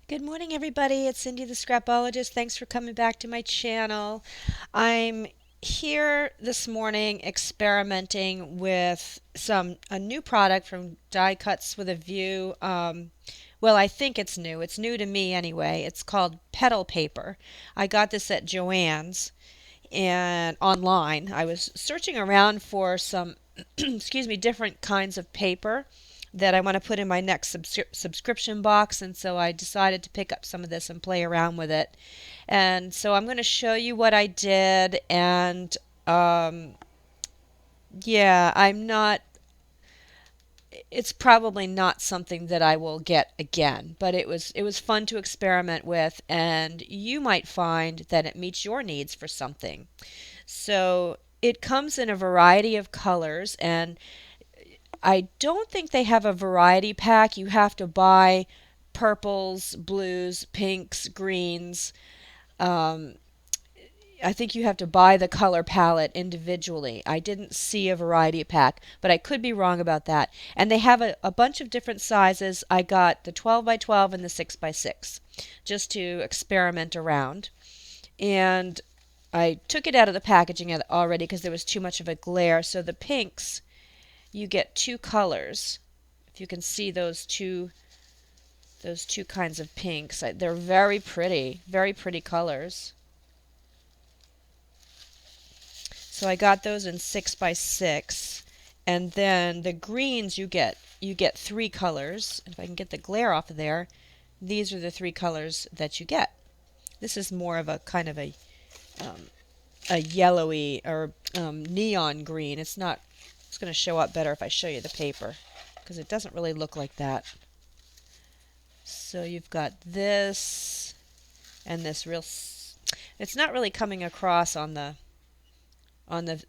Good morning, everybody. It's Cindy the Scrapologist. Thanks for coming back to my channel. I'm here this morning experimenting with a new product from Die Cuts with a View. Well, I think it's new. It's new to me anyway. It's called Petal Paper. I got this at Joann's and online. I was searching around for some, excuse me, different kinds of paper that I want to put in my next subscription box, and so I decided to pick up some of this and play around with it. And so I'm going to show you what I did, and um, yeah, it's probably not something that I will get again, but it was fun to experiment with, and you might find that it meets your needs for something. So it comes in a variety of colors, and I don't think they have a variety pack. You have to buy purples, blues, pinks, greens. Um, I think you have to buy the color palette individually. I didn't see a variety pack, but I could be wrong about that. And they have a bunch of different sizes. I got the 12 by 12 and the 6 by 6 just to experiment around. And I took it out of the packaging already because there was too much of a glare. So the pinks, you get two colors. If you can see those two kinds of pinks, they're very pretty colors. So I got those in 6 by 6, and then the greens you get three colors. If I can get the glare off of there, these are the three colors that you get. This is more of a kind of um, a yellowy or neon green. It's not. It's going to show up better if I show you the paper because it doesn't really look like that. So you've got this and this real. It's not really coming across on the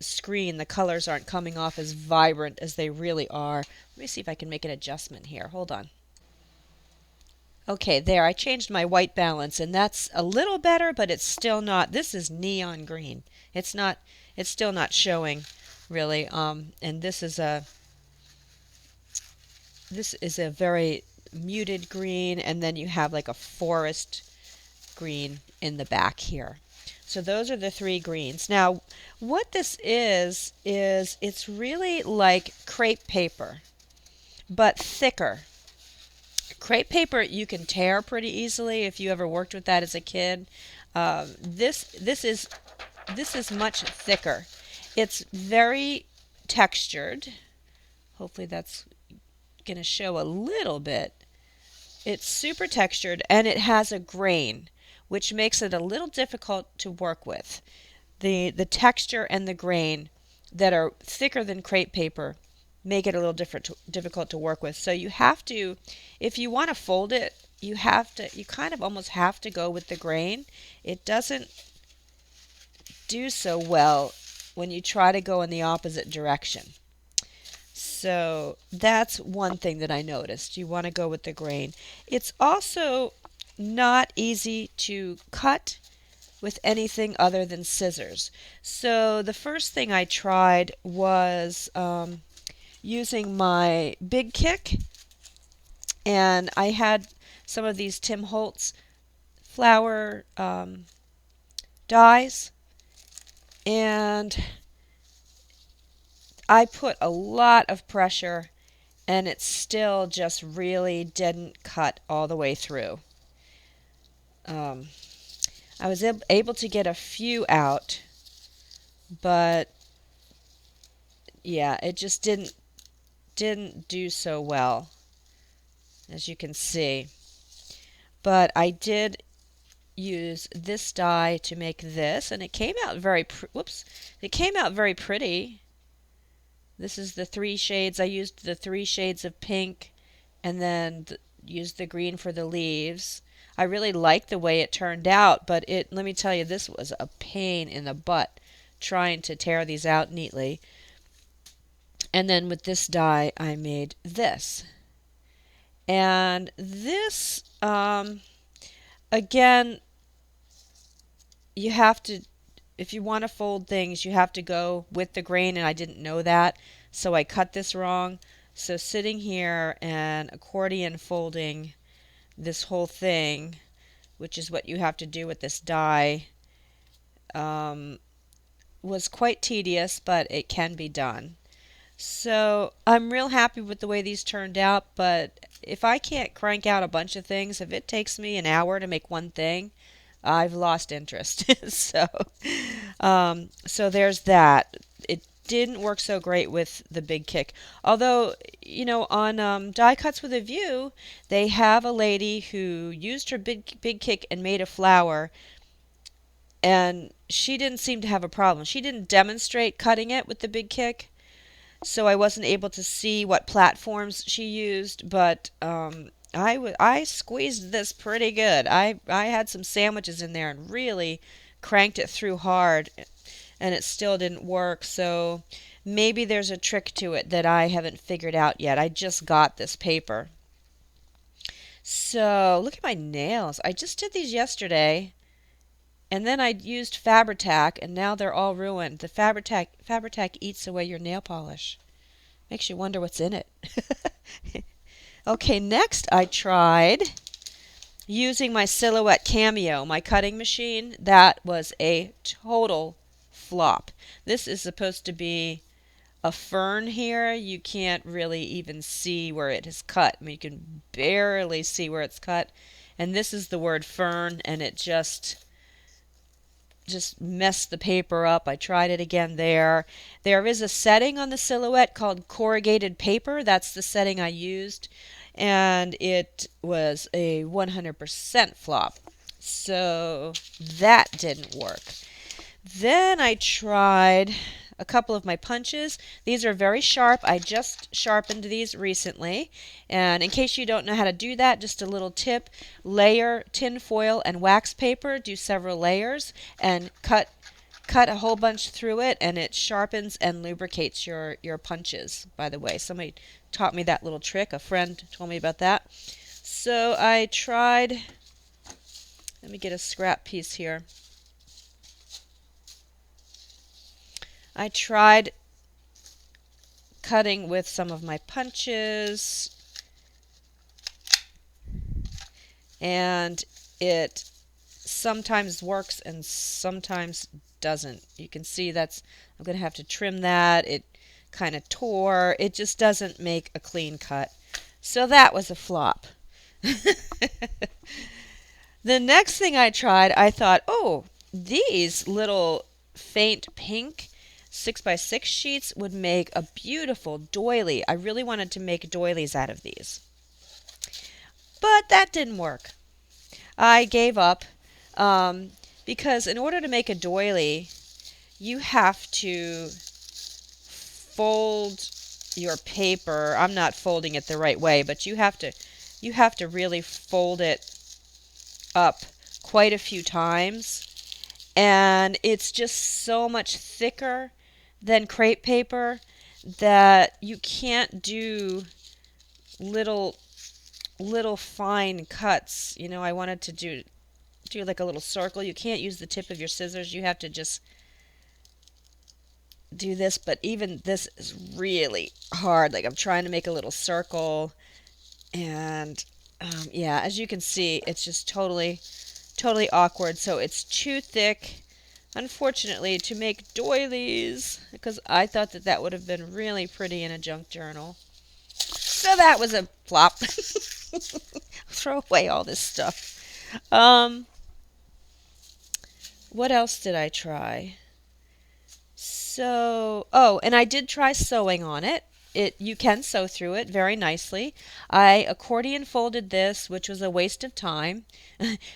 screen. The colors aren't coming off as vibrant as they really are. Let me see if I can make an adjustment here. Hold on. Okay, there. I changed my white balance, and that's a little better, but it's still not. This is neon green. It's not. It's still not showing really. And this is a very muted green, and then you have like a forest green in the back here. So those are the three greens. Now, what this is it's really like crepe paper, but thicker. Crepe paper you can tear pretty easily if you ever worked with that as a kid. This is much thicker. It's very textured. Hopefully that's going to show a little bit. It's super textured and it has a grain, which makes it a little difficult to work with. The texture and the grain that are thicker than crepe paper make it a little difficult to work with. So you have to, if you want to fold it, you kind of almost have to go with the grain. It doesn't do so well when you try to go in the opposite direction. So that's one thing that I noticed. You want to go with the grain. It's also not easy to cut with anything other than scissors. So the first thing I tried was using my Big Kick, and I had some of these Tim Holtz flower dies, and I put a lot of pressure, and it still just really didn't cut all the way through. Um, I was able to get a few out, but yeah, it just didn't do so well, as you can see. But I did use this die to make this, and it came out it came out very pretty. This is the three shades. I used the three shades of pink, and then used the green for the leaves. I really liked the way it turned out, but let me tell you, this was a pain in the butt trying to tear these out neatly. And then with this die, I made this. And this, again, you have to, if you want to fold things, you have to go with the grain, and I didn't know that, so I cut this wrong. So sitting here and accordion folding this whole thing, which is what you have to do with this die, um, was quite tedious, but it can be done. So I'm real happy with the way these turned out, but if I can't crank out a bunch of things, if it takes me an hour to make one thing, I've lost interest. So there's that. It didn't work so great with the big kick. Although, on Die Cuts with a View, they have a lady who used her big kick and made a flower, and she didn't seem to have a problem. She didn't demonstrate cutting it with the big kick, so I wasn't able to see what platforms she used, but I squeezed this pretty good. I had some sandwiches in there and really cranked it through hard, and it still didn't work. So maybe there's a trick to it that I haven't figured out yet. I just got this paper. So look at my nails. I just did these yesterday, and then I used Fabri-Tac, and now they're all ruined. The Fabri-Tac eats away your nail polish. Makes you wonder what's in it. Okay, next I tried using my Silhouette Cameo, my cutting machine. That was a total flop. This is supposed to be a fern here. You can't really even see where it is cut. I mean, you can barely see where it's cut. And this is the word fern, and it just messed the paper up. I tried it again there. There is a setting on the Silhouette called corrugated paper. That's the setting I used, and it was a 100% flop. So that didn't work. Then I tried a couple of my punches. These are very sharp. I just sharpened these recently. And in case you don't know how to do that, just a little tip. Layer tin foil and wax paper. Do several layers and cut a whole bunch through it, and it sharpens and lubricates your punches, by the way. Somebody taught me that little trick. A friend told me about that. So I tried, let me get a scrap piece here. I tried cutting with some of my punches, and it sometimes works and sometimes doesn't. You can see I'm going to have to trim that. It kind of tore. It just doesn't make a clean cut. So that was a flop. The next thing I tried, I thought, oh, these little faint pink 6x6 sheets would make a beautiful doily. I really wanted to make doilies out of these. But that didn't work. I gave up because in order to make a doily, you have to fold your paper. I'm not folding it the right way, but you have to really fold it up quite a few times, and it's just so much thicker than crepe paper that you can't do little fine cuts. I wanted to do like a little circle. You can't use the tip of your scissors. You have to just do this, but even this is really hard. Like, I'm trying to make a little circle, and yeah, as you can see, it's just totally awkward. So it's too thick, unfortunately, to make doilies, because I thought that would have been really pretty in a junk journal. So that was a flop. Throw away all this stuff. What else did I try? So, and I did try sewing on it. You can sew through it very nicely. I accordion folded this, which was a waste of time.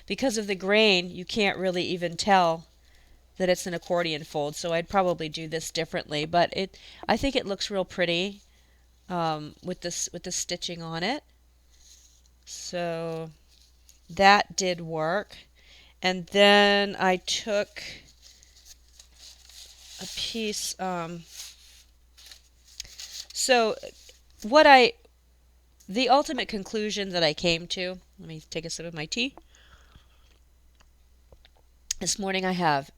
Because of the grain, you can't really even tell that it's an accordion fold, so I'd probably do this differently. But I think it looks real pretty with the stitching on it. So that did work. And then I took a piece. So the ultimate conclusion that I came to, let me take a sip of my tea. This morning I have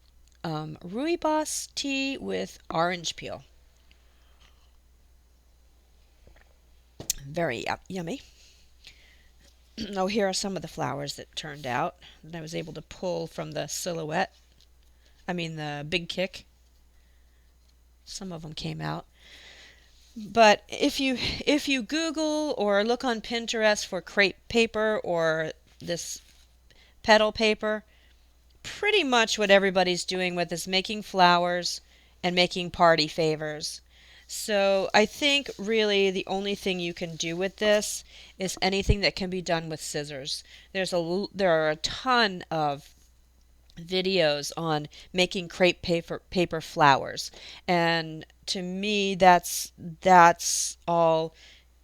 rooibos tea with orange peel. Very yummy. Oh, here are some of the flowers that turned out that I was able to pull from the silhouette. I mean the big kick. Some of them came out. But if you Google or look on Pinterest for crepe paper or this petal paper, pretty much what everybody's doing with is making flowers and making party favors. So I think really the only thing you can do with this is anything that can be done with scissors. There are a ton of videos on making crepe paper flowers, and to me that's all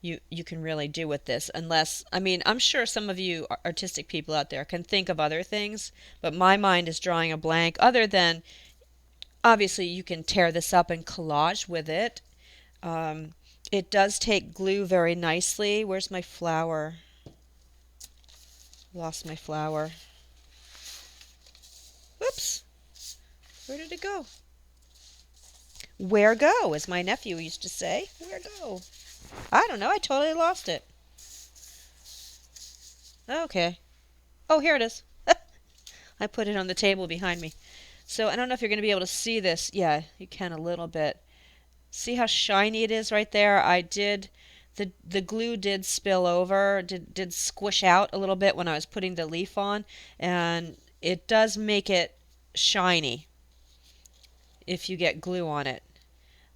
you can really do with this, unless, I mean, I'm sure some of you artistic people out there can think of other things, but my mind is drawing a blank, other than obviously you can tear this up and collage with it. um, it does take glue very nicely. Where's my flower? Lost my flower. Whoops, where did it go? Where go, as my nephew used to say. Where go? I don't know. I totally lost it. Okay. Oh, here it is. I put it on the table behind me. So I don't know if you're going to be able to see this. Yeah, you can a little bit. See how shiny it is right there? The glue did spill over, did squish out a little bit when I was putting the leaf on, and it does make it shiny if you get glue on it.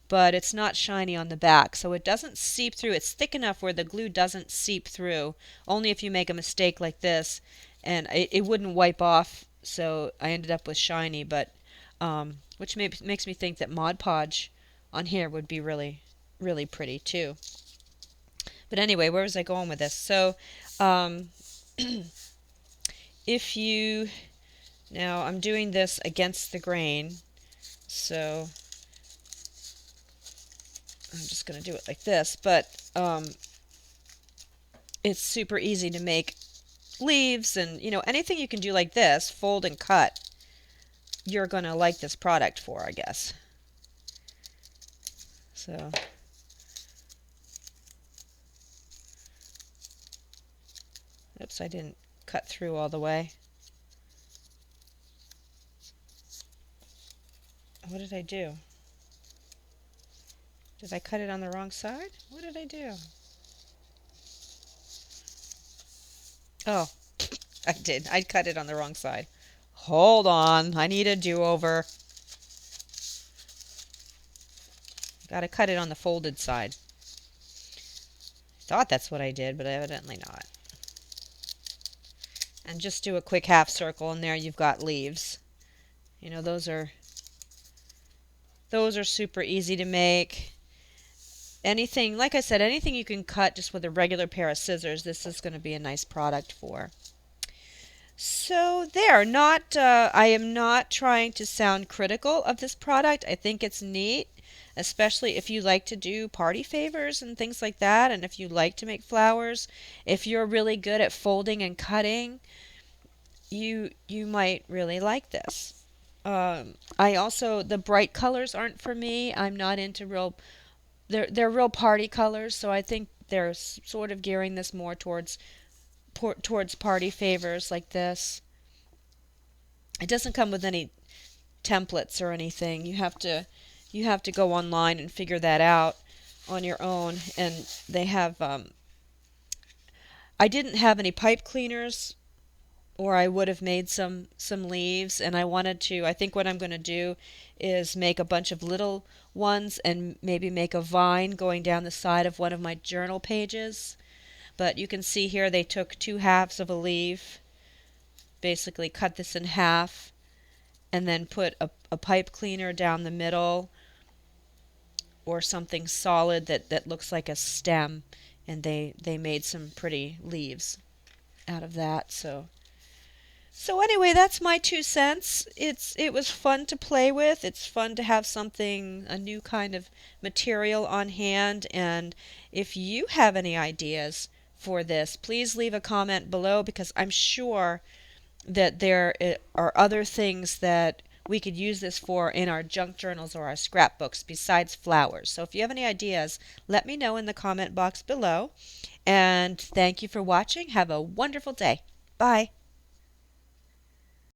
But it's not shiny on the back, so it doesn't seep through. It's thick enough where the glue doesn't seep through, only if you make a mistake like this, and it wouldn't wipe off, so I ended up with shiny, but which makes me think that Mod Podge on here would be really, really pretty too. But anyway, where was I going with this? So um, if you, now I'm doing this against the grain, so I'm just going to do it like this, but it's super easy to make leaves, and anything you can do like this, fold and cut, you're going to like this product for, I guess. So oops, I didn't cut through all the way. What did I do? Did I cut it on the wrong side? What did I do? Oh, I did. I cut it on the wrong side. Hold on. I need a do-over. Got to cut it on the folded side. Thought that's what I did, but evidently not. And just do a quick half circle, and there you've got leaves. Those are super easy to make. Anything, like I said, anything you can cut just with a regular pair of scissors, this is going to be a nice product for. So there, I am not trying to sound critical of this product. I think it's neat, especially if you like to do party favors and things like that, and if you like to make flowers. If you're really good at folding and cutting, you might really like this. The bright colors aren't for me. I'm not into they're real party colors, so I think they're sort of gearing this more towards party favors like this. It doesn't come with any templates or anything. You have to go online and figure that out on your own. And they have I didn't have any pipe cleaners, or I would have made some leaves, and I think what I'm going to do is make a bunch of little ones and maybe make a vine going down the side of one of my journal pages. But you can see here they took 2/2 of a leaf, basically cut this in half, and then put a pipe cleaner down the middle, or something solid that looks like a stem, and they made some pretty leaves out of that. So anyway, that's my 2 cents. It was fun to play with. It's fun to have a new kind of material on hand. And if you have any ideas for this, please leave a comment below, because I'm sure that there are other things that we could use this for in our junk journals or our scrapbooks besides flowers. So if you have any ideas, let me know in the comment box below. And thank you for watching. Have a wonderful day. Bye.